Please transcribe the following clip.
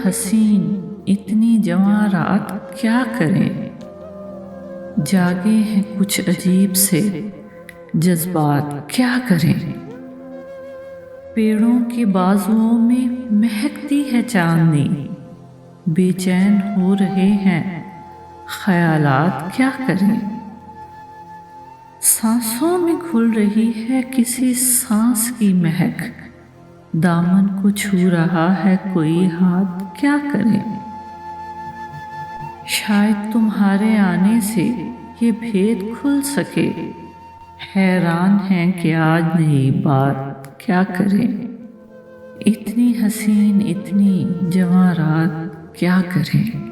हसीन इतनी जवां रात क्या करें। जागे हैं कुछ अजीब से जज्बात क्या करें। पेड़ों के बाजुओं में महकती है चांदनी, बेचैन हो रहे हैं ख्यालात क्या करें। सांसों में घुल रही है किसी सांस की महक, दामन को छू रहा है कोई हाथ क्या करे। शायद तुम्हारे आने से ये भेद खुल सके, हैरान हैं कि आज नई बात क्या करें। इतनी हसीन इतनी जवां रात क्या करें।